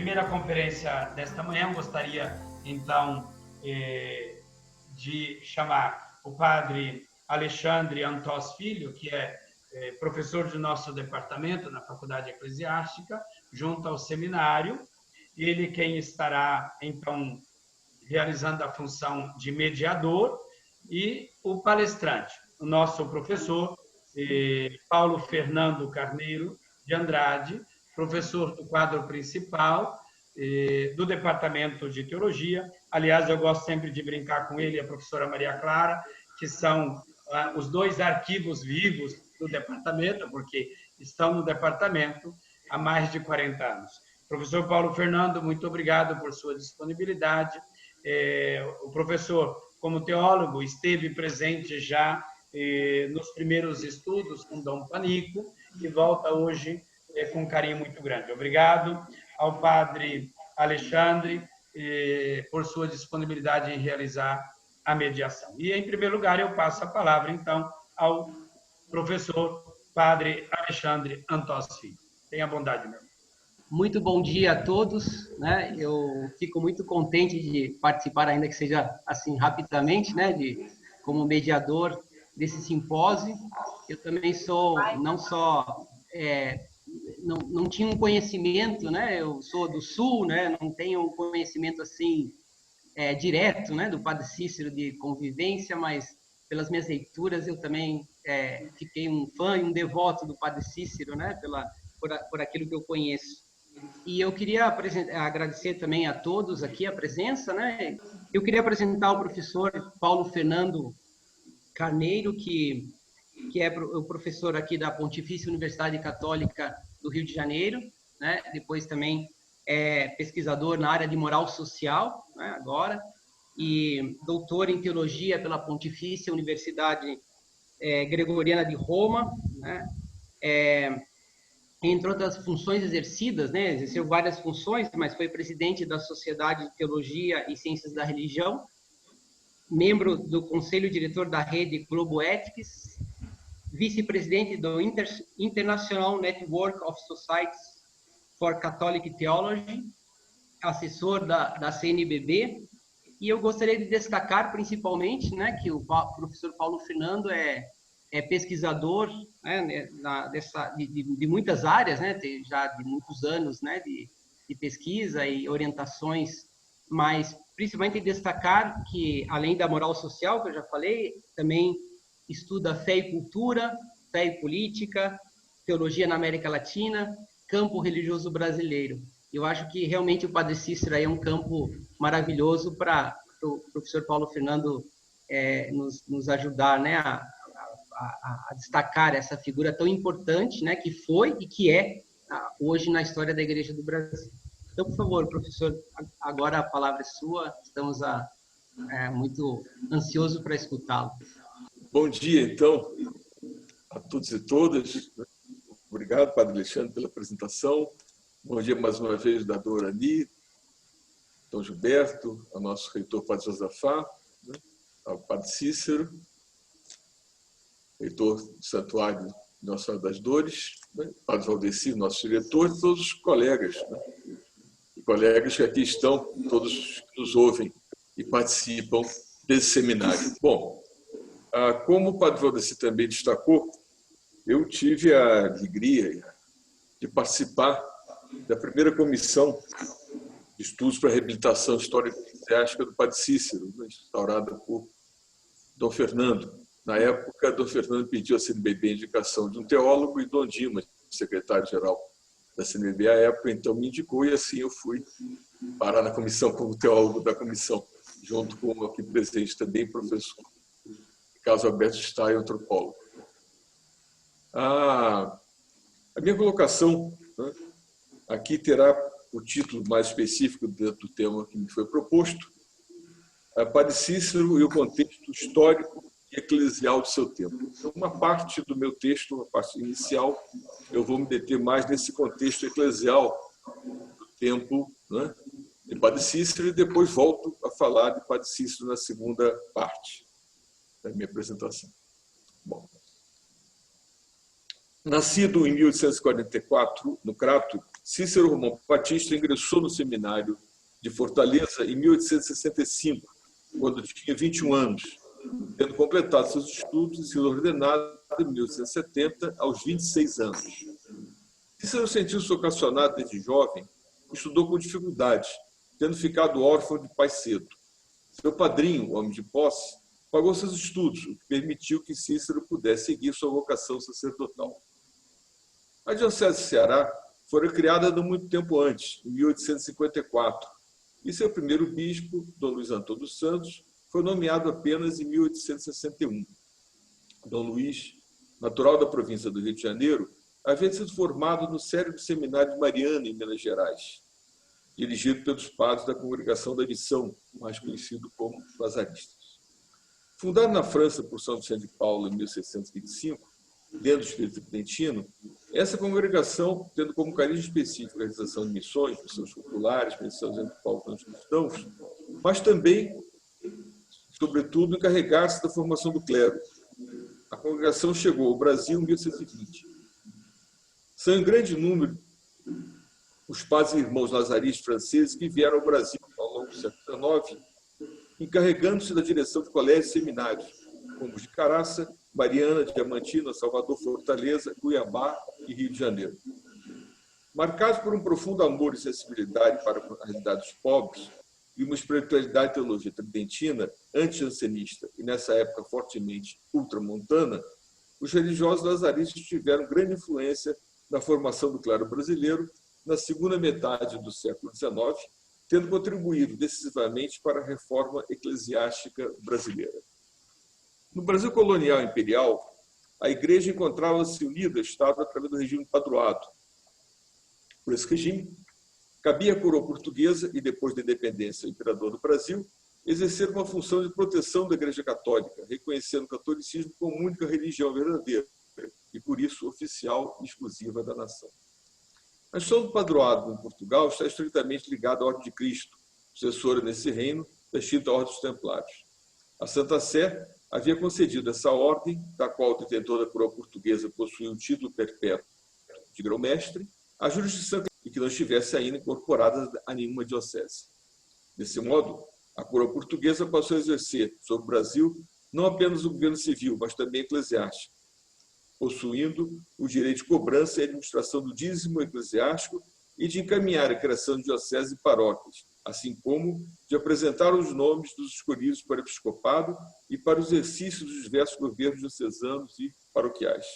primeira conferência desta manhã, gostaria, então, de chamar o padre Alexandre Antós Filho, que é professor do nosso departamento na Faculdade Eclesiástica, junto ao seminário. Ele quem estará, então, realizando a função de mediador, e o palestrante, o nosso professor Paulo Fernando Carneiro de Andrade, professor do quadro principal do Departamento de Teologia. Aliás, eu gosto sempre de brincar com ele e a professora Maria Clara, que são os dois arquivos vivos do departamento, porque estão no departamento há mais de 40 anos. Professor Paulo Fernando, muito obrigado por sua disponibilidade. O professor, como teólogo, esteve presente já nos primeiros estudos com Dom Panico e volta hoje com um carinho muito grande. Obrigado ao padre Alexandre por sua disponibilidade em realizar a mediação. E, em primeiro lugar, eu passo a palavra, então, ao professor padre Alexandre Antós Filho. Tenha bondade, meu irmão. Muito bom dia a todos, né? Eu fico muito contente de participar, ainda que seja assim rapidamente, né? Como mediador desse simpósio. Eu também sou não tinha um conhecimento, né? Eu sou do Sul, né? Não tenho um conhecimento assim direto, né? Do Padre Cícero de convivência, mas pelas minhas leituras eu também fiquei um fã e um devoto do Padre Cícero, né? Por aquilo que eu conheço. E eu queria agradecer também a todos aqui a presença, né? Eu queria apresentar o professor Paulo Fernando Carneiro, que é o professor aqui da Pontifícia Universidade Católica do Rio de Janeiro, né? Depois também é pesquisador na área de moral social, né? Agora, e doutor em teologia pela Pontifícia Universidade Gregoriana de Roma, né? Entre outras funções exercidas, né? Exerceu várias funções, mas foi presidente da Sociedade de Teologia e Ciências da Religião, membro do Conselho Diretor da Rede Globo Ethics, vice-presidente do International Network of Societies for Catholic Theology, assessor da CNBB, e eu gostaria de destacar principalmente, né, que o professor Paulo Fernando é pesquisador, né, de muitas áreas, né, já de muitos anos, né, de pesquisa e orientações, mas principalmente destacar que, além da moral social, que eu já falei, também estuda fé e cultura, fé e política, teologia na América Latina, campo religioso brasileiro. Eu acho que realmente o Padre Cícero aí é um campo maravilhoso para o professor Paulo Fernando nos ajudar, né, a destacar essa figura tão importante, né, que foi e que é hoje na história da Igreja do Brasil. Então, por favor, professor, agora a palavra é sua, estamos muito ansiosos para escutá-lo. Bom dia, então, a todos e todas. Obrigado, Padre Alexandre, pela apresentação. Bom dia mais uma vez da Dora Ani, Dom Gilberto, ao nosso reitor Padre Josafá, né, ao Padre Cícero, reitor do Santuário Nossa Senhora das Dores, né, Padre Valdeci, nosso diretor, e todos os colegas, né, e colegas que aqui estão, todos que nos ouvem e participam desse seminário. Bom, como o Padre Valdeci também destacou, eu tive a alegria de participar da primeira comissão de estudos para a reabilitação histórica e eclesiástica do Padre Cícero, né, instaurada por Dom Fernando. Na época, Dom Fernando pediu à CNBB a indicação de um teólogo e Dom Dimas, secretário-geral da CNBB à época, então me indicou e assim eu fui parar na comissão como teólogo da comissão, junto com o aqui presente também, professor Carlos Alberto Stein, antropólogo. A minha colocação, né, aqui terá o título mais específico dentro do tema que me foi proposto, Padre Cícero e o contexto histórico e eclesial do seu tempo. Então, uma parte do meu texto, uma parte inicial, eu vou me deter mais nesse contexto eclesial do tempo, né, de Padre Cícero, e depois volto a falar de Padre Cícero na segunda parte da minha apresentação. Bom, nascido em 1844, no Crato, Cícero Romão Batista ingressou no seminário de Fortaleza em 1865, quando tinha 21 anos, tendo completado seus estudos e sido ordenado em 1870, aos 26 anos. Cícero sentiu-se vocacionado desde jovem, estudou com dificuldades, tendo ficado órfão de pai cedo. Seu padrinho, homem de posse, pagou seus estudos, o que permitiu que Cícero pudesse seguir sua vocação sacerdotal. A Diocese de Ceará fora criada não muito tempo antes, em 1854, e seu primeiro bispo, Dom Luís Antônio dos Santos, foi nomeado apenas em 1861. Dom Luís, natural da província do Rio de Janeiro, havia sido formado no célebre Seminário de Mariana, em Minas Gerais, dirigido pelos padres da Congregação da Missão, mais conhecido como Lazaristas. Fundado na França por São Vicente de Paulo em 1625, dentro do espírito tridentino, essa congregação, tendo como carisma específico a realização de missões populares, missões entre povos cristãos, mas também, sobretudo, encarregar-se da formação do clero. A congregação chegou ao Brasil em 1820. São em grande número os padres e irmãos lazaristas franceses que vieram ao Brasil ao longo do século XIX, encarregando-se da direção de colégios e seminários, como os de Caraça, Mariana, Diamantina, Salvador, Fortaleza, Cuiabá e Rio de Janeiro. Marcados por um profundo amor e sensibilidade para a realidade dos pobres e uma espiritualidade e teologia tridentina, anti-jansenista e, nessa época, fortemente ultramontana, os religiosos lazaristas tiveram grande influência na formação do clero brasileiro na segunda metade do século XIX, tendo contribuído decisivamente para a reforma eclesiástica brasileira. No Brasil colonial e imperial, a Igreja encontrava-se unida ao Estado através do regime padroado. Por esse regime, cabia à coroa portuguesa e, depois da independência, ao imperador do Brasil, exercer uma função de proteção da Igreja Católica, reconhecendo o catolicismo como única religião verdadeira e, por isso, oficial e exclusiva da nação. A instituição do padroado em Portugal está estritamente ligada à Ordem de Cristo, sucessora nesse reino da extinta Ordem dos Templários. A Santa Sé havia concedido essa ordem, da qual o detentor da coroa portuguesa possuía o título perpétuo de grão-mestre, a jurisdição e que não estivesse ainda incorporada a nenhuma diocese. Desse modo, a coroa portuguesa passou a exercer sobre o Brasil não apenas o governo civil, mas também eclesiástico, possuindo o direito de cobrança e administração do dízimo eclesiástico e de encaminhar a criação de dioceses e paróquias, assim como de apresentar os nomes dos escolhidos para o episcopado e para o exercício dos diversos governos diocesanos e paroquiais.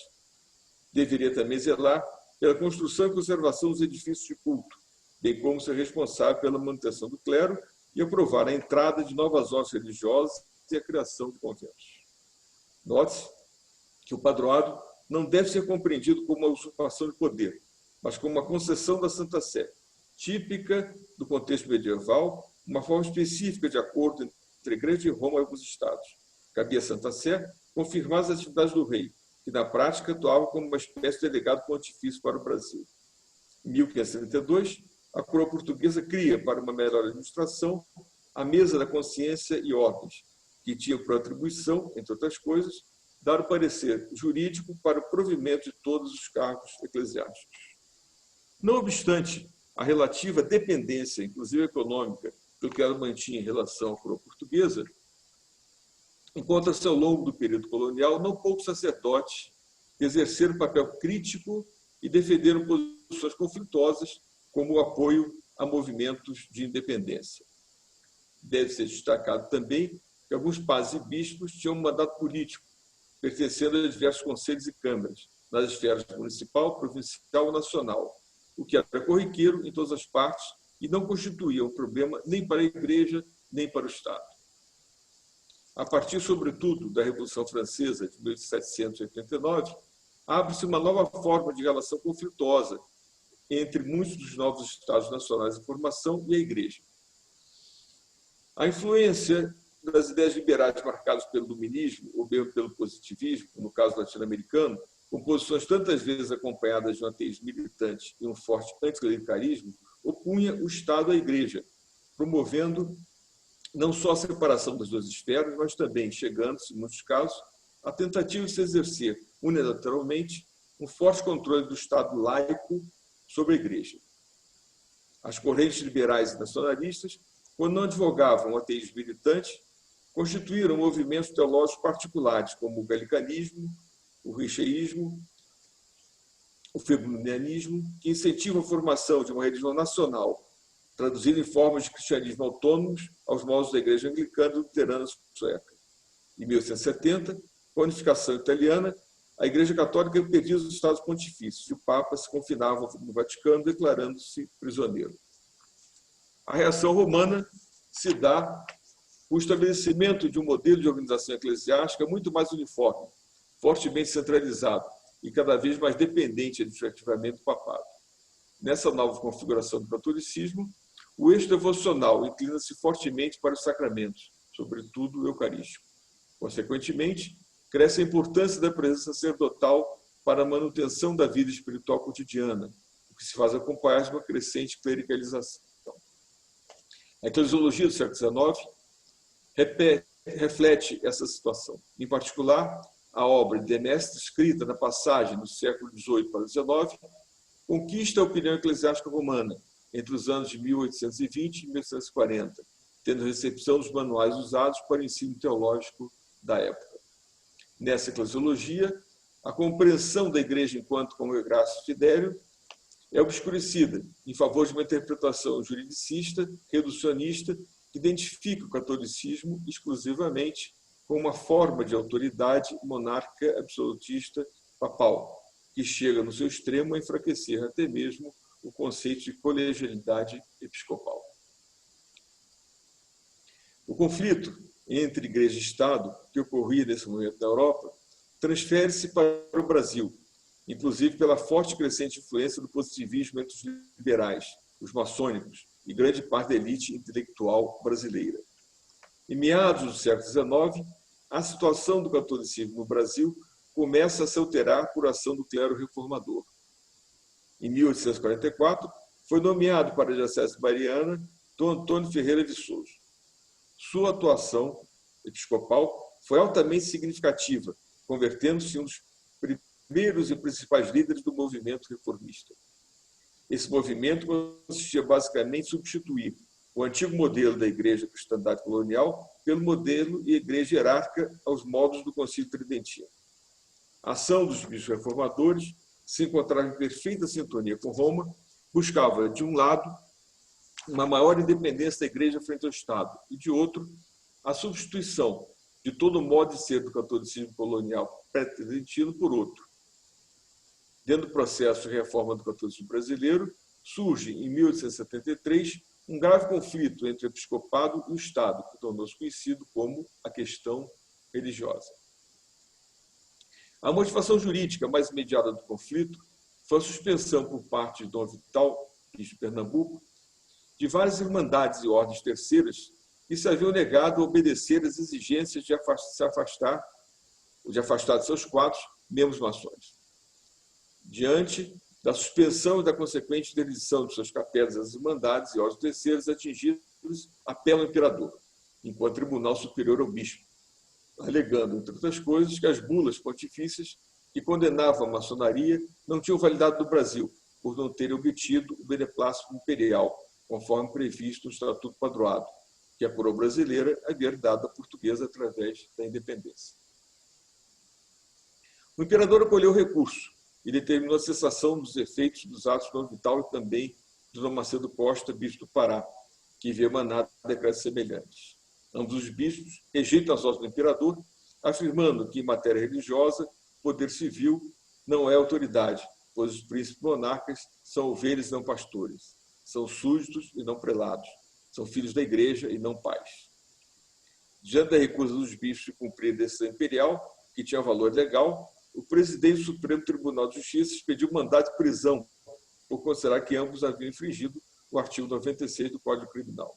Deveria também zelar pela construção e conservação dos edifícios de culto, bem como ser responsável pela manutenção do clero e aprovar a entrada de novas ordens religiosas e a criação de conventos. Note-se que o padroado não deve ser compreendido como uma usurpação de poder, mas como uma concessão da Santa Sé, típica do contexto medieval, uma forma específica de acordo entre a Igreja e Roma e alguns estados. Cabia à Santa Sé confirmar as atividades do rei, que na prática atuava como uma espécie de delegado pontifício para o Brasil. Em 1532, a coroa portuguesa cria, para uma melhor administração, a Mesa da Consciência e Ordens, que tinha por atribuição, entre outras coisas, dar o parecer jurídico para o provimento de todos os cargos eclesiásticos. Não obstante a relativa dependência, inclusive econômica, do que ela mantinha em relação à coroa portuguesa, encontra-se ao longo do período colonial não poucos sacerdotes que exerceram papel crítico e defenderam posições conflituosas, como o apoio a movimentos de independência. Deve ser destacado também que alguns padres e bispos tinham um mandato político, pertencendo a diversos conselhos e câmaras, nas esferas municipal, provincial e nacional, o que era corriqueiro em todas as partes e não constituía um problema nem para a Igreja, nem para o Estado. A partir, sobretudo, da Revolução Francesa de 1789, abre-se uma nova forma de relação conflituosa entre muitos dos novos Estados nacionais em formação e a Igreja. A influência das ideias liberais marcadas pelo iluminismo ou mesmo pelo positivismo, no caso latino-americano, com posições tantas vezes acompanhadas de um ateísmo militante e um forte anticlericalismo, opunha o Estado à Igreja, promovendo não só a separação das duas esferas, mas também chegando-se, em muitos casos, a tentativa de se exercer unilateralmente um forte controle do Estado laico sobre a Igreja. As correntes liberais e nacionalistas, quando não advogavam o ateísmo militante, constituíram movimentos teológicos particulares, como o galicanismo, o richeísmo, o febronianismo, que incentivam a formação de uma religião nacional, traduzida em formas de cristianismo autônomos aos moldes da Igreja Anglicana e Luterana Sueca. Em 1870, com a unificação italiana, a Igreja Católica perdia os Estados Pontifícios e o Papa se confinava no Vaticano, declarando-se prisioneiro. A reação romana se dá com o estabelecimento de um modelo de organização eclesiástica muito mais uniforme, fortemente centralizado e cada vez mais dependente administrativamente do papado. Nessa nova configuração do catolicismo, o eixo devocional inclina-se fortemente para os sacramentos, sobretudo o eucarístico. Consequentemente, cresce a importância da presença sacerdotal para a manutenção da vida espiritual cotidiana, o que se faz acompanhar de uma crescente clericalização. A eclesiologia do século XIX reflete essa situação. Em particular, a obra de Demestre, escrita na passagem do século XVIII para o XIX, conquista a opinião eclesiástica romana entre os anos de 1820 e 1840, tendo recepção dos manuais usados para o ensino teológico da época. Nessa eclesiologia, a compreensão da Igreja enquanto congregatio fidelium é obscurecida em favor de uma interpretação juridicista, reducionista, que identifica o catolicismo exclusivamente como uma forma de autoridade monárquica absolutista papal, que chega no seu extremo a enfraquecer até mesmo o conceito de colegialidade episcopal. O conflito entre Igreja e Estado, que ocorria nesse momento na Europa, transfere-se para o Brasil, inclusive pela forte e crescente influência do positivismo entre os liberais, os maçônicos e grande parte da elite intelectual brasileira. Em meados do século XIX, a situação do catolicismo no Brasil começa a se alterar por ação do clero reformador. Em 1844, foi nomeado para a diocese mariana Dom Antônio Ferreira de Souza. Sua atuação episcopal foi altamente significativa, convertendo-se em um dos primeiros e principais líderes do movimento reformista. Esse movimento consistia basicamente em substituir o antigo modelo da Igreja Cristandade Colonial pelo modelo e Igreja hierárquica aos moldes do Concílio Tridentino. A ação dos bispos reformadores se encontrava em perfeita sintonia com Roma, buscava, de um lado, uma maior independência da Igreja frente ao Estado, e, de outro, a substituição de todo o modo de ser do catolicismo colonial pré-tridentino por outro. Dentro do processo de reforma do catolicismo brasileiro, surge, em 1873, um grave conflito entre o episcopado e o Estado, que tornou-se conhecido como a questão religiosa. A motivação jurídica mais imediata do conflito foi a suspensão por parte de Dom Vital, bispo de Pernambuco, de várias irmandades e ordens terceiras que se haviam negado a obedecer às exigências de afastar de seus quadros membros maçons. Diante da suspensão e da consequente interdição de suas capelas às irmandades e ordens terceiras atingidos, apela ao imperador, enquanto tribunal superior ao bispo, alegando, entre outras coisas, que as bulas pontifícias que condenavam a maçonaria não tinham validade no Brasil, por não terem obtido o beneplácito imperial, conforme previsto no Estatuto Padroado, que a coroa brasileira havia herdado da portuguesa através da independência. O imperador acolheu o recurso e determinou a cessação dos efeitos dos atos de Dom Vital e também de Dom Macedo Costa, bispo do Pará, que havia emanado decretos semelhantes. Ambos os bispos rejeitam as ordens do imperador, afirmando que, em matéria religiosa, o poder civil não é autoridade, pois os príncipes monarcas são ovelhas e não pastores, são súditos e não prelados, são filhos da igreja e não pais. Diante da recusa dos bispos de cumprir a decisão imperial, que tinha valor legal, o presidente do Supremo Tribunal de Justiça expediu mandado de prisão por considerar que ambos haviam infringido o artigo 96 do Código Criminal.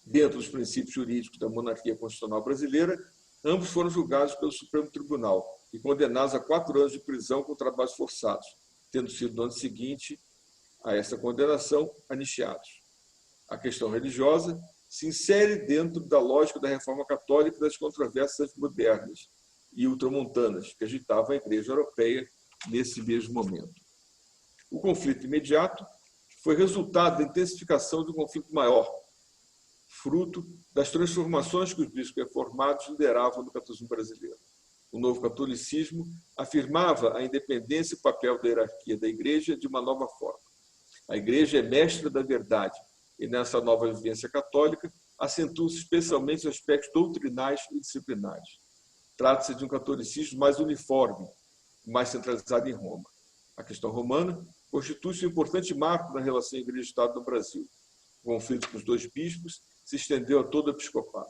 Dentro dos princípios jurídicos da monarquia constitucional brasileira, ambos foram julgados pelo Supremo Tribunal e condenados a 4 anos de prisão com trabalhos forçados, tendo sido no ano seguinte a essa condenação anistiados. A questão religiosa se insere dentro da lógica da reforma católica e das controvérsias modernas e ultramontanas que agitavam a Igreja Europeia nesse mesmo momento. O conflito imediato foi resultado da intensificação de um conflito maior, fruto das transformações que os bispos reformados lideravam no catolicismo brasileiro. O novo catolicismo afirmava a independência e o papel da hierarquia da Igreja de uma nova forma. A Igreja é mestra da verdade e, nessa nova vivência católica, acentua-se especialmente os aspectos doutrinais e disciplinares. Trata-se de um catolicismo mais uniforme, mais centralizado em Roma. A questão romana constitui-se um importante marco na relação Igreja-Estado no Brasil. O conflito com os dois bispos se estendeu a todo o episcopado.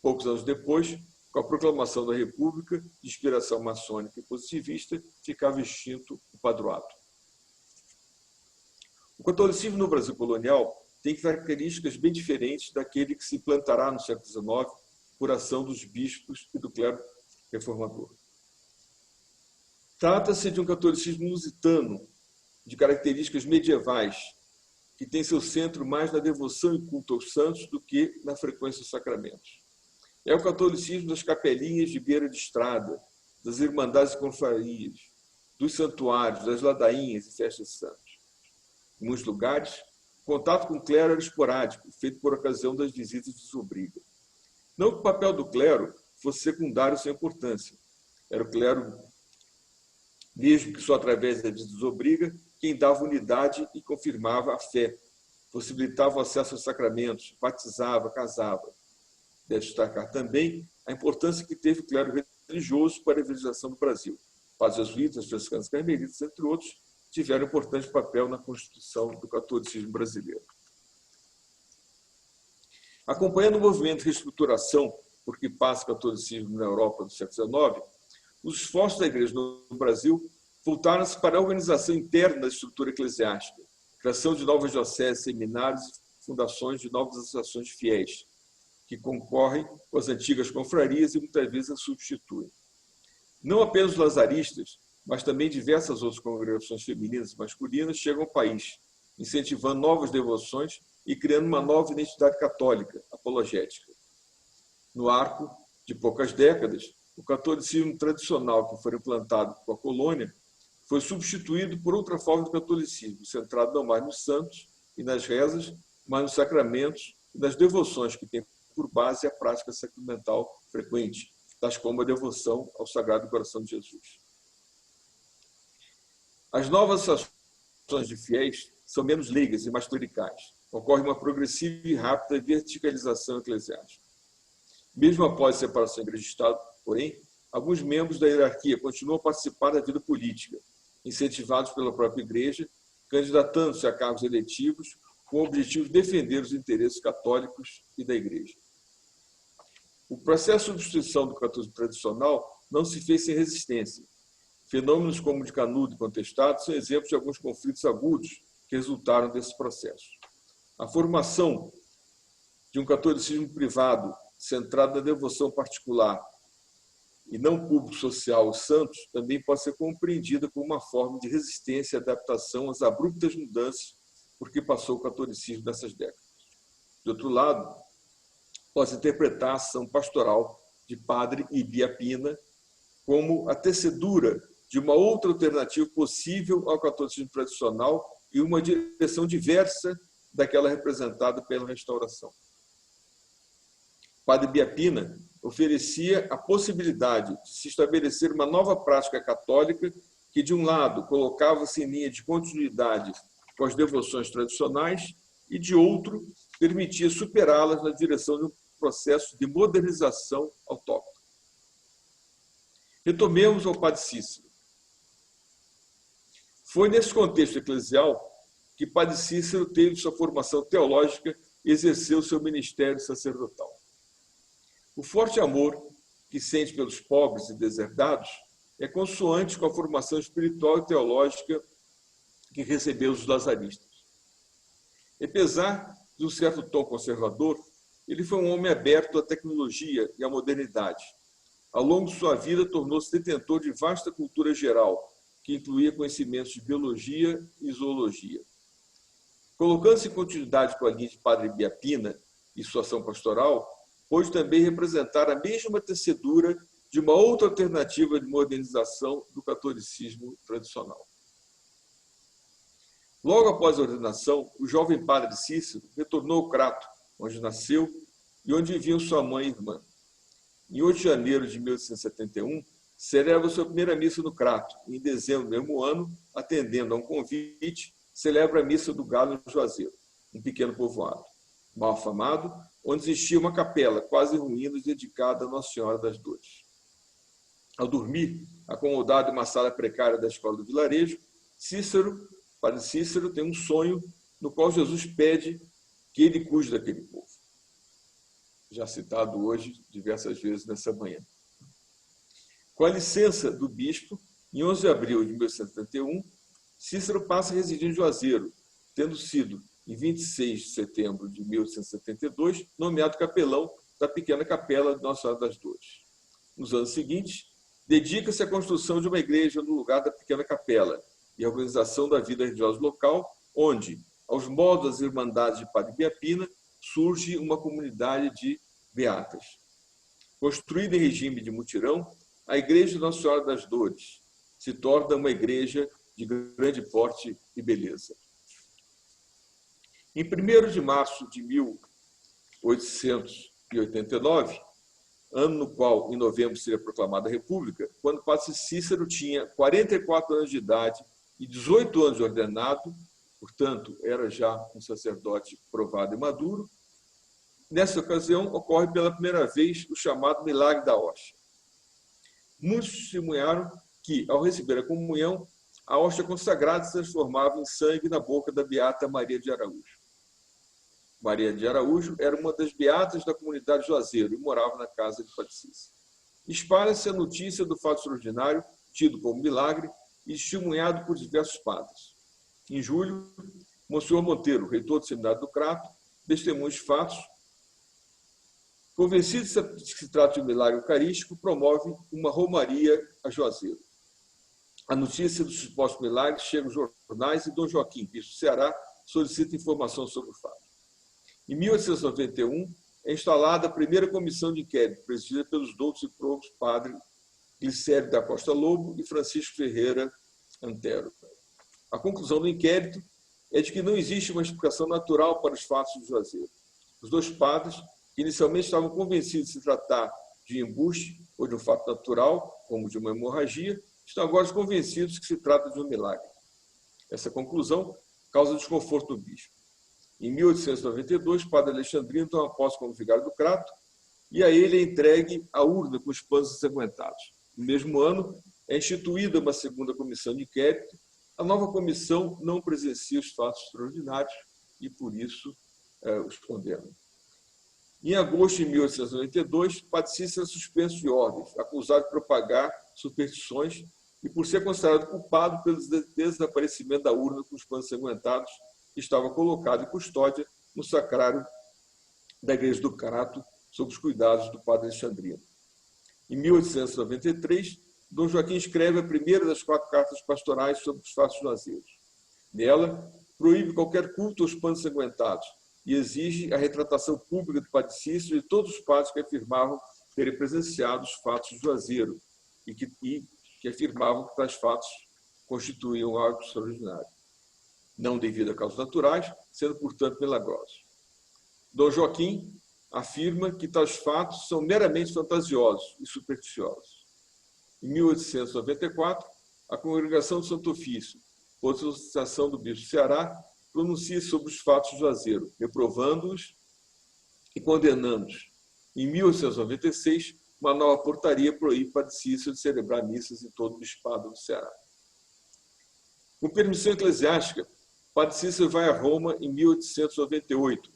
Poucos anos depois, com a proclamação da República, de inspiração maçônica e positivista, ficava extinto o padroado. O catolicismo no Brasil colonial tem características bem diferentes daquele que se implantará no século XIX por ação dos bispos e do clero reformador. Trata-se de um catolicismo lusitano, de características medievais, que tem seu centro mais na devoção e culto aos santos do que na frequência dos sacramentos. É o catolicismo das capelinhas de beira de estrada, das irmandades e confrarias, dos santuários, das ladainhas e festas de santos. Em muitos lugares, o contato com o clero era esporádico, feito por ocasião das visitas de desobriga. Não que o papel do clero fosse secundário sem importância. Era o clero, mesmo que só através da desobriga, quem dava unidade e confirmava a fé, possibilitava o acesso aos sacramentos, batizava, casava. Deve destacar também a importância que teve o clero religioso para a evangelização do Brasil. Padres jesuítas, franciscanos carmelitas, entre outros, tiveram importante papel na constituição do catolicismo brasileiro. Acompanhando o movimento de reestruturação por que passa o catolicismo na Europa do século XIX, os esforços da Igreja no Brasil voltaram-se para a organização interna da estrutura eclesiástica, criação de novas dioceses, seminários e fundações de novas associações de fiéis, que concorrem com as antigas confrarias e muitas vezes as substituem. Não apenas os lazaristas, mas também diversas outras congregações femininas e masculinas chegam ao país, incentivando novas devoções e criando uma nova identidade católica, apologética. No arco de poucas décadas, o catolicismo tradicional que foi implantado com a colônia foi substituído por outra forma de catolicismo, centrado não mais nos santos e nas rezas, mas nos sacramentos e nas devoções que têm por base a prática sacramental frequente, tais como a devoção ao Sagrado Coração de Jesus. As novas associações de fiéis são menos leigas e mais clericais. Ocorre uma progressiva e rápida verticalização eclesiástica. Mesmo após a separação Igreja e Estado, porém, alguns membros da hierarquia continuam a participar da vida política, incentivados pela própria Igreja, candidatando-se a cargos eletivos com o objetivo de defender os interesses católicos e da Igreja. O processo de substituição do catolicismo tradicional não se fez sem resistência. Fenômenos como o de Canudo e Contestado são exemplos de alguns conflitos agudos que resultaram desse processo. A formação de um catolicismo privado, centrado na devoção particular e não público-social aos santos, também pode ser compreendida como uma forma de resistência e adaptação às abruptas mudanças por que passou o catolicismo nessas décadas. De outro lado, pode-se interpretar a ação pastoral de Padre Ibiapina como a tecedura de uma outra alternativa possível ao catolicismo tradicional e uma direção diversa daquela representada pela restauração. Padre Ibiapina oferecia a possibilidade de se estabelecer uma nova prática católica que, de um lado, colocava-se em linha de continuidade com as devoções tradicionais e, de outro, permitia superá-las na direção de um processo de modernização autóctone. Retomemos ao Padre Cícero. Foi nesse contexto eclesial que Padre Cícero teve sua formação teológica e exerceu seu ministério sacerdotal. O forte amor que sente pelos pobres e deserdados é consoante com a formação espiritual e teológica que recebeu os lazaristas. Apesar de um certo tom conservador, ele foi um homem aberto à tecnologia e à modernidade. Ao longo de sua vida, tornou-se detentor de vasta cultura geral, que incluía conhecimentos de biologia e zoologia. Colocando-se em continuidade com a linha de Padre Ibiapina e sua ação pastoral, pôde também representar a mesma tecedura de uma outra alternativa de modernização do catolicismo tradicional. Logo após a ordenação, o jovem padre Cícero retornou ao Crato, onde nasceu e onde viviam sua mãe e irmã. Em 8 de janeiro de 1871, celebra sua primeira missa no Crato e, em dezembro do mesmo ano, atendendo a um convite, celebra a missa do Galo em Juazeiro, um pequeno povoado, mal afamado, onde existia uma capela quase em ruínas dedicada a Nossa Senhora das Dores. Ao dormir, acomodado em uma sala precária da escola do vilarejo, Padre Cícero tem um sonho no qual Jesus pede que ele cuide daquele povo. Já citado hoje diversas vezes nessa manhã. Com a licença do bispo, em 11 de abril de 1871, Cícero passa a residir em Juazeiro, tendo sido, em 26 de setembro de 1872, nomeado capelão da pequena capela de Nossa Senhora das Dores. Nos anos seguintes, dedica-se à construção de uma igreja no lugar da pequena capela e à organização da vida religiosa local, onde, aos moldes das Irmandades de Padre Biapina, surge uma comunidade de beatas. Construída em regime de mutirão, a Igreja de Nossa Senhora das Dores se torna uma igreja de grande porte e beleza. Em 1º de março de 1889, ano no qual, em novembro, seria proclamada a República, quando Padre Cícero tinha 44 anos de idade e 18 anos de ordenado, portanto, era já um sacerdote provado e maduro. Nessa ocasião, ocorre pela primeira vez o chamado Milagre da Hóstia. Muitos testemunharam que, ao receber a comunhão, a hóstia consagrada se transformava em sangue na boca da beata Maria de Araújo. Maria de Araújo era uma das beatas da comunidade de Juazeiro e morava na casa de Padre Cícero. Espalha-se a notícia do fato extraordinário, tido como milagre, e testemunhado por diversos padres. Em julho, Monsenhor Monteiro, reitor do Seminário do Crato, testemunha os fatos. Convencido de que se trata de um milagre eucarístico, promove uma romaria a Juazeiro. A notícia do suposto milagre chega aos jornais e Dom Joaquim, bispo do Ceará, solicita informação sobre o fato. Em 1891, é instalada a primeira comissão de inquérito, presidida pelos doutos e probos padre Glicério da Costa Lobo e Francisco Ferreira Antero. A conclusão do inquérito é de que não existe uma explicação natural para os fatos de Juazeiro. Os dois padres, que inicialmente estavam convencidos de se tratar de embuste ou de um fato natural, como de uma hemorragia, estão agora convencidos que se trata de um milagre. Essa conclusão causa desconforto no bispo. Em 1892, Padre Alexandrino toma posse como vigário do Crato e a ele é entregue a urna com os panos ensanguentados. No mesmo ano, é instituída uma segunda comissão de inquérito. A nova comissão não presencia os fatos extraordinários e, por isso, os condena. Em agosto de 1892, Padre Cícero é suspenso de ordens, acusado de propagar superstições e por ser considerado culpado pelo desaparecimento da urna com os panos ensanguentados que estava colocado em custódia no sacrário da Igreja do Crato, sob os cuidados do Padre Alexandrino. Em 1893, Dom Joaquim escreve a primeira das 4 cartas pastorais sobre os fatos juazeiros. Nela, proíbe qualquer culto aos panos ensanguentados e exige a retratação pública do Padre Cícero e de todos os padres que afirmavam terem presenciado os fatos de Juazeiro e que afirmavam que tais fatos constituíam algo extraordinário, não devido a causas naturais, sendo, portanto, milagrosos. Dom Joaquim afirma que tais fatos são meramente fantasiosos e supersticiosos. Em 1894, a Congregação do Santo Ofício, por solicitação do bispo do Ceará, pronuncia sobre os fatos de Juazeiro, reprovando-os e condenando-os. Em 1896, uma nova portaria proíbe Padre Cícero de celebrar missas em todo o bispado do Ceará. Com permissão eclesiástica, Padre Cícero vai a Roma em 1898,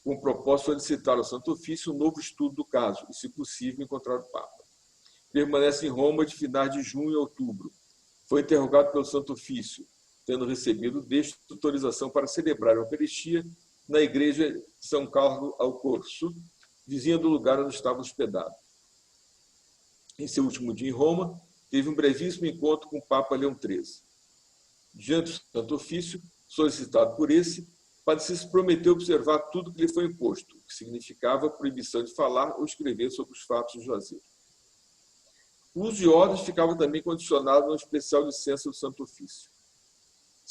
com o propósito de solicitar ao Santo Ofício um novo estudo do caso e, se possível, encontrar o Papa. Permanece em Roma de finais de junho a outubro. Foi interrogado pelo Santo Ofício, tendo recebido deste autorização para celebrar a Eucaristia na igreja de São Carlo ao Corso, vizinha do lugar onde estava hospedado. Em seu último dia em Roma, teve um brevíssimo encontro com o Papa Leão XIII. Diante do Santo Ofício, solicitado por esse, Padre Cícero prometeu observar tudo que lhe foi imposto, o que significava a proibição de falar ou escrever sobre os fatos de Juazeiro. O uso de ordens ficava também condicionado a uma especial licença do Santo Ofício.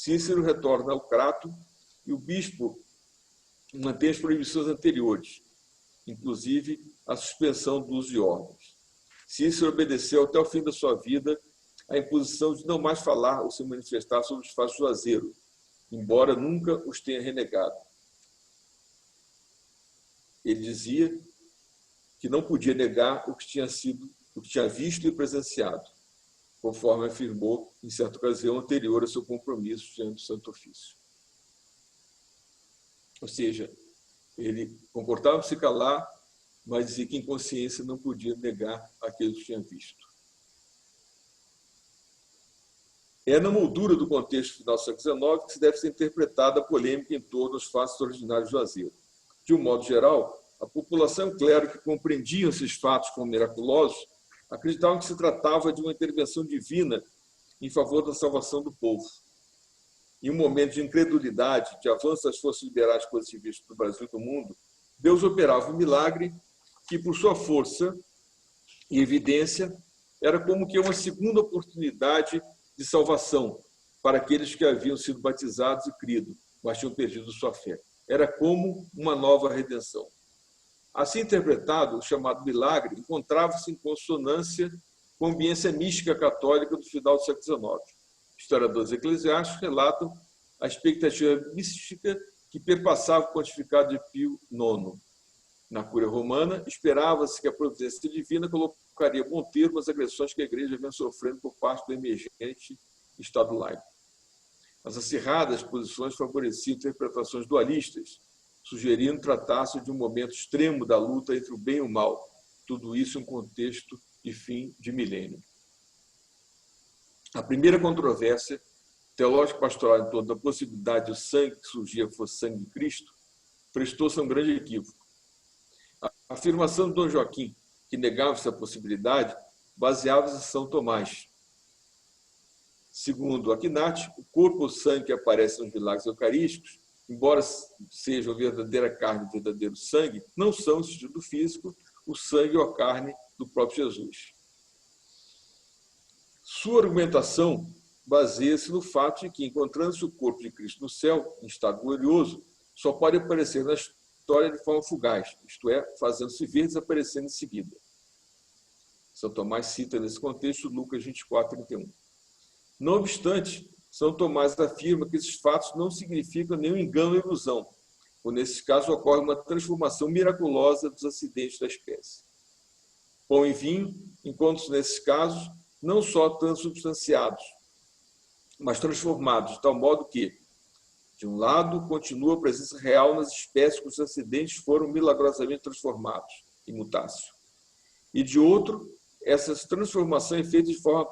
Cícero retorna ao Crato e o bispo mantém as proibições anteriores, inclusive a suspensão do uso de órgãos. Cícero obedeceu até o fim da sua vida à imposição de não mais falar ou se manifestar sobre os fatos do Juazeiro, embora nunca os tenha renegado. Ele dizia que não podia negar o que tinha visto e presenciado, conforme afirmou em certa ocasião anterior ao seu compromisso diante do Santo Ofício. Ou seja, ele concordava em se calar, mas dizia que em consciência não podia negar aquilo que tinha visto. É na moldura do contexto final do século XIX que se deve ser interpretada a polêmica em torno dos fatos extraordinários de Juazeiro. De um modo geral, a população e o clero que compreendiam esses fatos como miraculosos acreditavam que se tratava de uma intervenção divina em favor da salvação do povo. Em um momento de incredulidade, de avanço das forças liberais positivistas do Brasil e do mundo, Deus operava um milagre que, por sua força e evidência, era como que uma segunda oportunidade de salvação para aqueles que haviam sido batizados e crido, mas tinham perdido sua fé. Era como uma nova redenção. Assim interpretado, o chamado milagre encontrava-se em consonância com a ambiência mística católica do final do século XIX. Historiadores eclesiásticos relatam a expectativa mística que perpassava o pontificado de Pio IX. Na Cúria Romana, esperava-se que a providência divina colocaria bom termo às agressões que a Igreja vinha sofrendo por parte do emergente Estado laico. As acirradas posições favoreciam interpretações dualistas, sugerindo tratar-se de um momento extremo da luta entre o bem e o mal, tudo isso em um contexto de fim de milênio. A primeira controvérsia teológico-pastoral em torno da possibilidade de o sangue que surgia fosse sangue de Cristo prestou-se a um grande equívoco. A afirmação de Dom Joaquim, que negava essa possibilidade, baseava-se em São Tomás. Segundo Aquinati, o corpo ou sangue que aparece nos milagres eucarísticos, embora sejam verdadeira carne e verdadeiro sangue, não são, no sentido físico, o sangue ou a carne do próprio Jesus. Sua argumentação baseia-se no fato de que, encontrando-se o corpo de Cristo no céu, em estado glorioso, só pode aparecer na história de forma fugaz, isto é, fazendo-se ver e desaparecendo em seguida. São Tomás cita nesse contexto Lucas 24:31. Não obstante, São Tomás afirma que esses fatos não significam nenhum engano ou ilusão, pois nesses casos ocorre uma transformação miraculosa dos acidentes da espécie. Pão e vinho encontram-se nesses casos não só transubstanciados, mas transformados, de tal modo que, de um lado, continua a presença real nas espécies cujos acidentes foram milagrosamente transformados, imutácio. E, de outro, essa transformação é feita de forma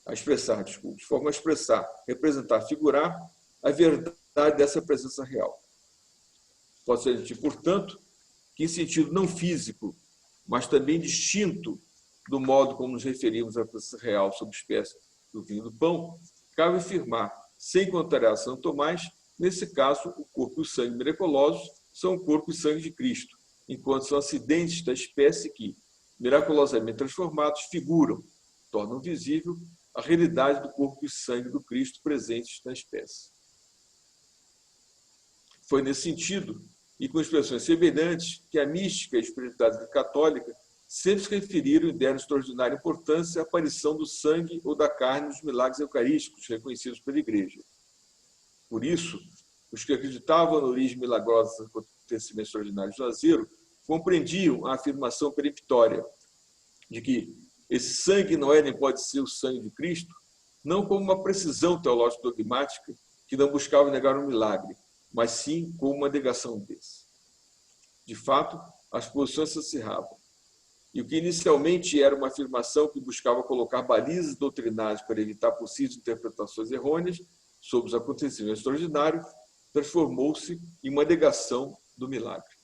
a expressar, representar, figurar a verdade dessa presença real. Pode-se admitir, portanto, que em sentido não físico, mas também distinto do modo como nos referimos à presença real sob espécie do vinho e do pão, cabe afirmar, sem contrariar São Tomás, nesse caso, o corpo e o sangue miraculosos são o corpo e sangue de Cristo, enquanto são acidentes da espécie que, miraculosamente transformados, figuram, tornam visível a realidade do corpo e sangue do Cristo presentes na espécie. Foi nesse sentido, e com expressões semelhantes, que a mística e a espiritualidade católica sempre se referiram e deram extraordinária importância à aparição do sangue ou da carne nos milagres eucarísticos reconhecidos pela Igreja. Por isso, os que acreditavam na origem milagrosa dos acontecimentos extraordinários de Juazeiro compreendiam a afirmação peremptória de que esse sangue não é nem pode ser o sangue de Cristo, não como uma precisão teológica dogmática que não buscava negar um milagre, mas sim como uma negação desse. De fato, as posições se acirravam. E o que inicialmente era uma afirmação que buscava colocar balizas doutrinárias para evitar possíveis interpretações errôneas sobre os acontecimentos extraordinários, transformou-se em uma negação do milagre.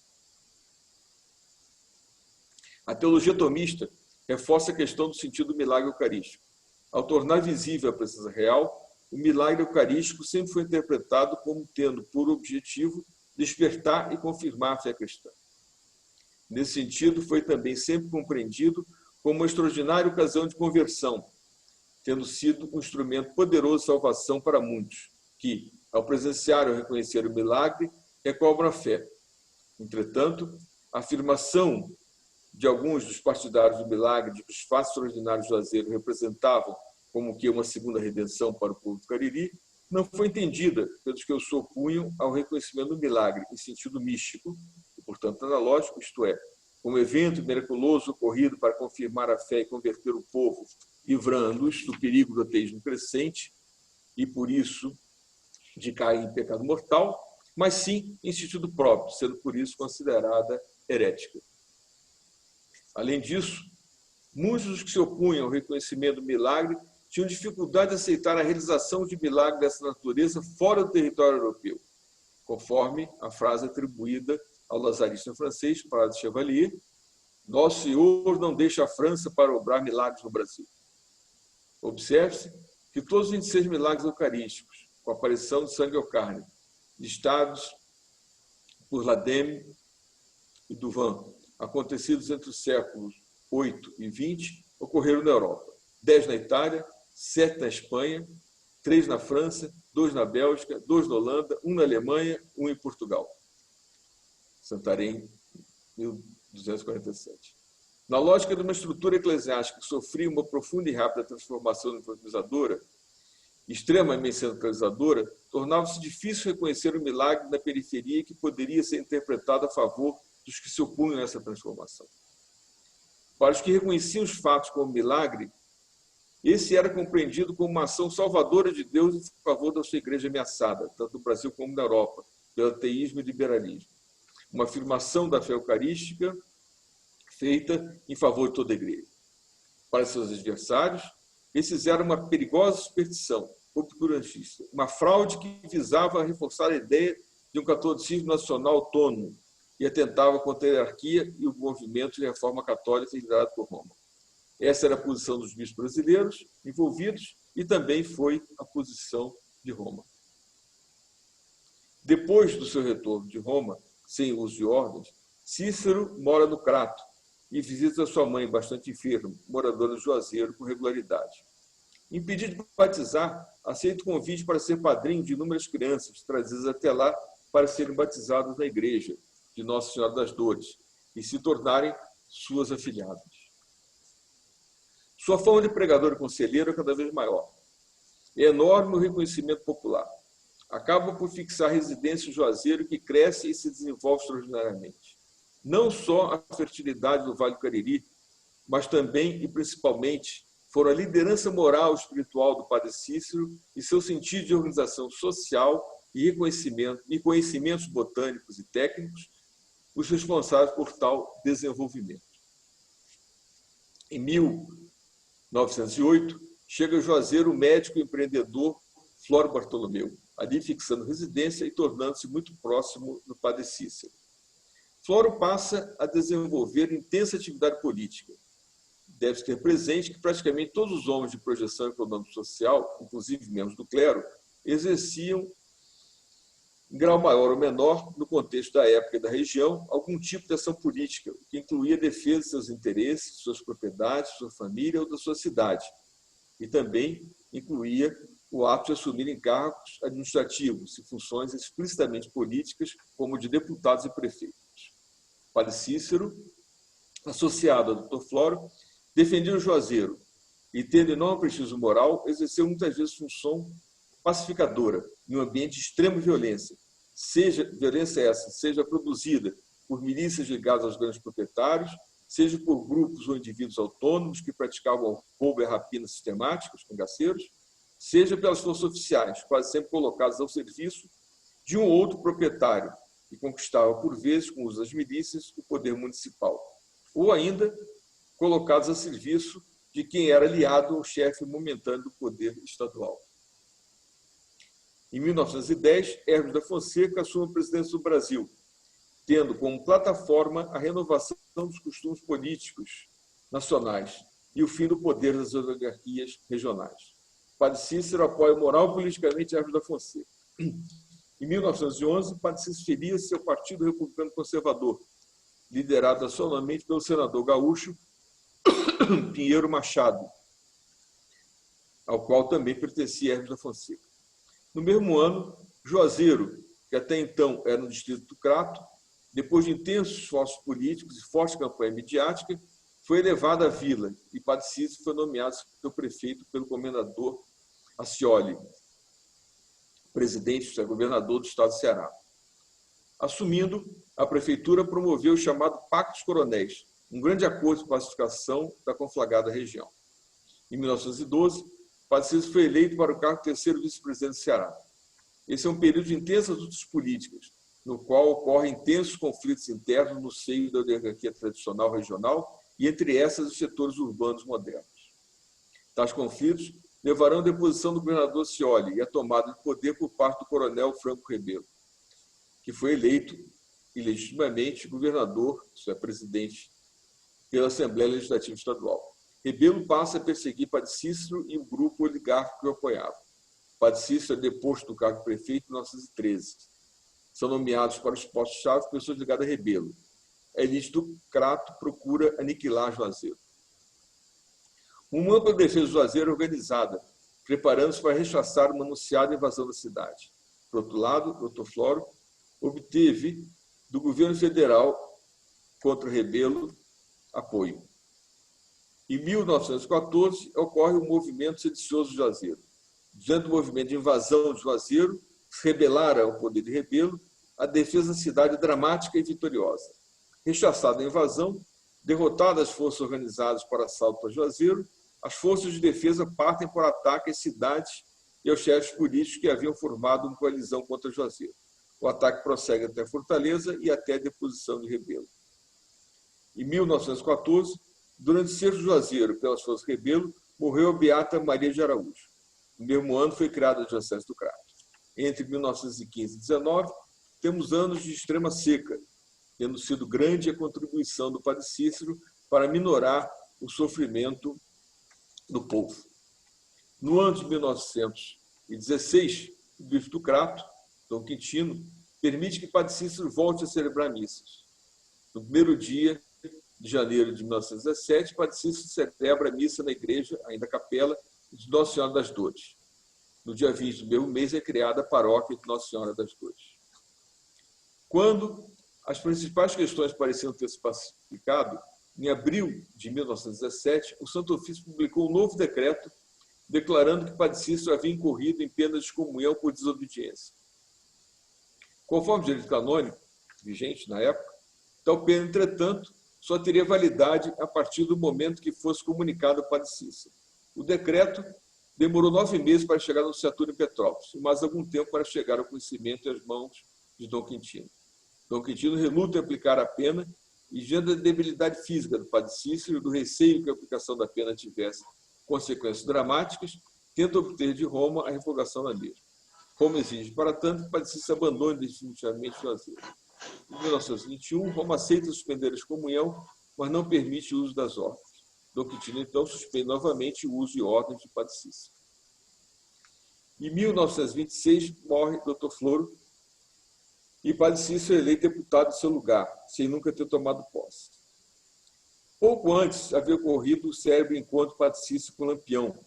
A teologia tomista reforça a questão do sentido do milagre eucarístico. Ao tornar visível a presença real, o milagre eucarístico sempre foi interpretado como tendo por objetivo despertar e confirmar a fé cristã. Nesse sentido, foi também sempre compreendido como uma extraordinária ocasião de conversão, tendo sido um instrumento poderoso de salvação para muitos, que, ao presenciar ou reconhecer o milagre, recobram a fé. Entretanto, a afirmação de alguns dos partidários do milagre de que os fatos extraordinários de Juazeiro representavam como que uma segunda redenção para o povo do Cariri, não foi entendida pelos que se opunham ao reconhecimento do milagre em sentido místico, e, portanto, analógico, isto é, como evento miraculoso ocorrido para confirmar a fé e converter o povo, livrando-os do perigo do ateísmo crescente e, por isso, de cair em pecado mortal, mas sim em sentido próprio, sendo por isso considerada herética. Além disso, muitos dos que se opunham ao reconhecimento do milagre tinham dificuldade de aceitar a realização de milagre dessa natureza fora do território europeu, conforme a frase atribuída ao lazarista francês, Parade de Chevalier: Nosso Senhor não deixa a França para obrar milagres no Brasil. Observe-se que todos os 26 milagres eucarísticos, com a aparição de sangue ou carne, listados por Lademe e Duvan, acontecidos entre os séculos 8 e 20, ocorreram na Europa. 10 na Itália, 7 na Espanha, 3 na França, 2 na Bélgica, 2 na Holanda, 1 na Alemanha, 1 em Portugal. Santarém, 1247. Na lógica de uma estrutura eclesiástica que sofria uma profunda e rápida transformação uniformizadora, extremamente centralizadora, tornava-se difícil reconhecer o milagre na periferia que poderia ser interpretado a favor dos que se opunham a essa transformação. Para os que reconheciam os fatos como milagre, esse era compreendido como uma ação salvadora de Deus em favor da sua igreja ameaçada, tanto no Brasil como na Europa, pelo ateísmo e liberalismo. Uma afirmação da fé eucarística feita em favor de toda a igreja. Para seus adversários, esses eram uma perigosa superstição obscurantista, uma fraude que visava reforçar a ideia de um catolicismo nacional autônomo e atentava contra a hierarquia e o movimento de reforma católica liderado por Roma. Essa era a posição dos bispos brasileiros envolvidos e também foi a posição de Roma. Depois do seu retorno de Roma, sem uso de ordens, Cícero mora no Crato e visita sua mãe, bastante enferma, moradora de Juazeiro, com regularidade. Impedido de batizar, aceita o convite para ser padrinho de inúmeras crianças, trazidas até lá para serem batizadas na igreja de Nossa Senhora das Dores e se tornarem suas afilhadas. Sua fama de pregador e conselheiro é cada vez maior. É enorme o reconhecimento popular. Acaba por fixar residência em Juazeiro, que cresce e se desenvolve extraordinariamente. Não só a fertilidade do Vale do Cariri, mas também e principalmente foram a liderança moral e espiritual do Padre Cícero e seu sentido de organização social e reconhecimento e conhecimentos botânicos e técnicos os responsáveis por tal desenvolvimento. Em 1908, chega a Juazeiro o médico e empreendedor Floro Bartolomeu, ali fixando residência e tornando-se muito próximo do Padre Cícero. Floro passa a desenvolver intensa atividade política. Deve-se ter presente que praticamente todos os homens de projeção econômica e social, inclusive membros do clero, exerciam, em grau maior ou menor, no contexto da época e da região, algum tipo de ação política, que incluía a defesa de seus interesses, suas propriedades, sua família ou da sua cidade, e também incluía o ato de assumir encargos administrativos e funções explicitamente políticas, como de deputados e prefeitos. Padre Cícero, associado ao Dr. Floro, defendia o Juazeiro e, tendo enorme prestígio moral, exerceu muitas vezes função pacificadora em um ambiente de extrema violência, seja produzida por milícias ligadas aos grandes proprietários, seja por grupos ou indivíduos autônomos que praticavam roubo e rapina sistemáticos, cangaceiros, seja pelas forças oficiais, quase sempre colocadas ao serviço de um ou outro proprietário, que conquistava, por vezes, com o uso das milícias, o poder municipal, ou ainda colocados a serviço de quem era aliado ao chefe momentâneo do poder estadual. Em 1910, Hermes da Fonseca assume a presidência do Brasil, tendo como plataforma a renovação dos costumes políticos nacionais e o fim do poder das oligarquias regionais. Padre Cícero apoia moral e politicamente Hermes da Fonseca. Em 1911, Padre Cícero filia-se ao Partido Republicano Conservador, liderado nacionalmente pelo senador gaúcho Pinheiro Machado. ao qual também pertencia Hermes da Fonseca. No mesmo ano, Juazeiro, que até então era no distrito do Crato, depois de intensos esforços políticos e forte campanha midiática, foi elevada à vila e Padre Cícero foi nomeado seu prefeito pelo comendador Accioli, presidente, governador do estado de Ceará. Assumindo, a prefeitura promoveu o chamado Pacto dos Coronéis, um grande acordo de pacificação da conflagrada região. Em 1912, Padre Cícero foi eleito para o cargo de terceiro vice-presidente do Ceará. Esse é um período de intensas lutas políticas, no qual ocorrem intensos conflitos internos no seio da oligarquia tradicional regional e entre essas os setores urbanos modernos. Tais conflitos levarão à deposição do governador Scioli e à tomada de poder por parte do coronel Franco Rebelo, que foi eleito ilegitimamente governador, isso é, presidente, pela Assembleia Legislativa Estadual. Rebelo passa a perseguir Padre Cícero e o grupo oligárquico que o apoiava. Padre Cícero é deposto do cargo de prefeito em 1913. São nomeados para os postos-chave pessoas ligadas a Rebelo. A elite do Crato procura aniquilar Juazeiro. Uma ampla defesa de Juazeiro é organizada, preparando-se para rechaçar uma anunciada invasão da cidade. Por outro lado, Dr. Floro obteve do governo federal contra Rebelo apoio. Em 1914, ocorre o movimento sedicioso de Juazeiro. Diante do movimento de invasão de Juazeiro, se rebelara ao poder de Rebelo, a defesa da cidade é dramática e vitoriosa. Rechaçada a invasão, derrotadas as forças organizadas para assalto a Juazeiro, as forças de defesa partem por ataque às cidades e aos chefes políticos que haviam formado uma coalizão contra Juazeiro. O ataque prossegue até Fortaleza e até a deposição de Rebelo. Em 1914, durante o cerco de Juazeiro pelas forças de Rebelo, morreu a beata Maria de Araújo. No mesmo ano foi criada a Diocese do Crato. Entre 1915 e 1919, temos anos de extrema seca, tendo sido grande a contribuição do Padre Cícero para minorar o sofrimento do povo. No ano de 1916, o bispo do Crato, Dom Quintino, permite que Padre Cícero volte a celebrar missas. No primeiro dia de janeiro de 1917, Padre Cícero celebra a missa na igreja, ainda capela, de Nossa Senhora das Dores. No dia 20 do mesmo mês é criada a paróquia de Nossa Senhora das Dores. Quando as principais questões pareciam ter se pacificado, em abril de 1917, o Santo Ofício publicou um novo decreto declarando que Padre Cícero havia incorrido em pena de excomunhão por desobediência. Conforme o direito canônico, vigente na época, tal pena, entretanto, só teria validade a partir do momento que fosse comunicado ao Padre Cícero. O decreto demorou 9 meses para chegar no Nunciatura em Petrópolis, e mais algum tempo para chegar ao conhecimento e às mãos de Dom Quintino. Dom Quintino reluta em aplicar a pena e, diante da debilidade física do Padre Cícero e do receio que a aplicação da pena tivesse consequências dramáticas, tenta obter de Roma a revogação da mesma. Roma exige, para tanto, que o Padre Cícero abandone definitivamente Juazeiro. Em 1921, Roma aceita suspender a excomunhão, mas não permite o uso das ordens. Dom Quintino, então, suspende novamente o uso e ordens de Padre Cícero. Em 1926, morre Dr. Floro, e Padre Cícero é eleito deputado em seu lugar, sem nunca ter tomado posse. Pouco antes havia ocorrido o célebre encontro de Padre Cícero com Lampião,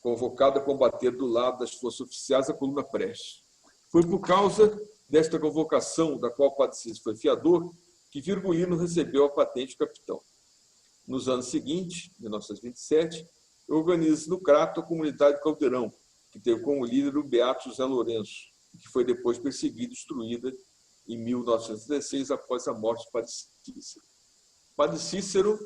convocado a combater do lado das forças oficiais a coluna Prestes. Foi por causa desta convocação, da qual Padre Cícero foi fiador, que Virgulino recebeu a patente de capitão. Nos anos seguintes, 1927, organiza-se no Crato a comunidade Caldeirão, que teve como líder o beato José Lourenço, que foi depois perseguida e destruída em 1916, após a morte de Padre Cícero. Padre Cícero,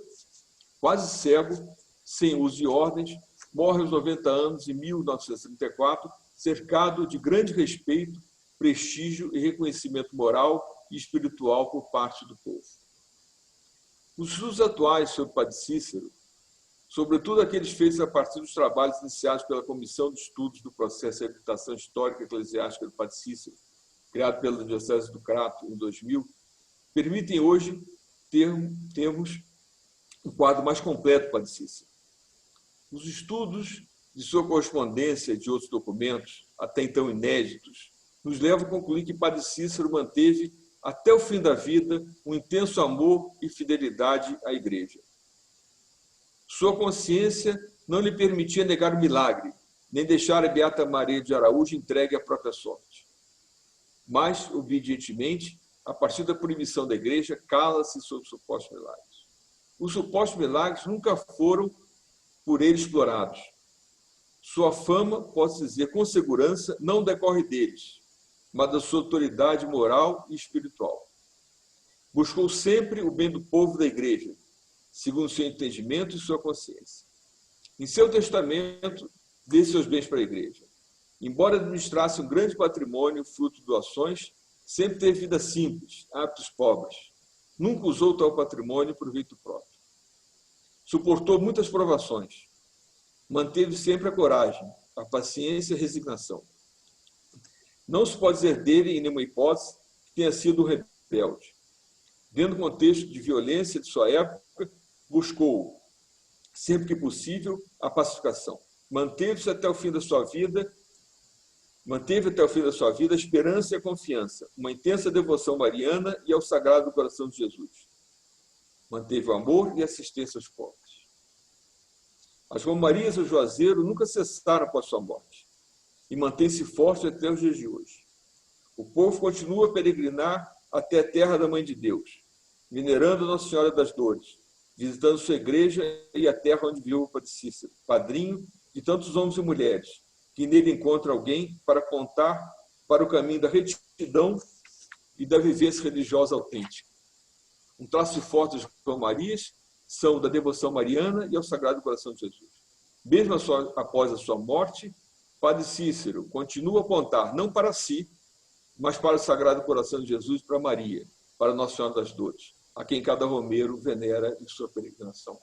quase cego, sem uso de ordens, morre aos 90 anos, em 1934, cercado de grande respeito, prestígio e reconhecimento moral e espiritual por parte do povo. Os estudos atuais sobre Padre Cícero, sobretudo aqueles feitos a partir dos trabalhos iniciados pela Comissão de Estudos do Processo de Habilitação Histórica e Eclesiástica do Padre Cícero, criado pela Diocese do Crato em 2000, permitem hoje termos um quadro mais completo do Padre Cícero. Os estudos de sua correspondência e de outros documentos, até então inéditos, nos levam a concluir que Padre Cícero manteve, até o fim da vida, um intenso amor e fidelidade à Igreja. Sua consciência não lhe permitia negar o milagre, nem deixar a Beata Maria de Araújo entregue à própria sorte. Mas, obedientemente, a partir da proibição da Igreja, cala-se sobre os supostos milagres. Os supostos milagres nunca foram por ele explorados. Sua fama, pode-se dizer com segurança, não decorre deles, mas da sua autoridade moral e espiritual. Buscou sempre o bem do povo da Igreja, segundo seu entendimento e sua consciência. Em seu testamento, dê seus bens para a Igreja. Embora administrasse um grande patrimônio, fruto de doações, sempre teve vida simples, hábitos pobres. Nunca usou tal patrimônio em proveito próprio. Suportou muitas provações. Manteve sempre a coragem, a paciência e a resignação. Não se pode dizer dele, em nenhuma hipótese, que tenha sido um rebelde. Dentro do contexto de violência de sua época, buscou, sempre que possível, a pacificação. Manteve até o fim da sua vida a esperança e a confiança, uma intensa devoção mariana e ao Sagrado Coração de Jesus. Manteve o amor e a assistência aos pobres. As romarias do Juazeiro nunca cessaram após sua morte e mantém-se forte até os dias de hoje. O povo continua a peregrinar até a terra da Mãe de Deus, venerando Nossa Senhora das Dores, visitando sua igreja e a terra onde viu o Padre Cícero, padrinho de tantos homens e mulheres, que nele encontra alguém para apontar para o caminho da retidão e da vivência religiosa autêntica. Um traço forte das romarias são da devoção mariana e ao Sagrado Coração de Jesus. Mesmo após a sua morte, Padre Cícero continua a apontar não para si, mas para o Sagrado Coração de Jesus e para Maria, para Nossa Senhora das Dores, a quem cada romeiro venera em sua peregrinação.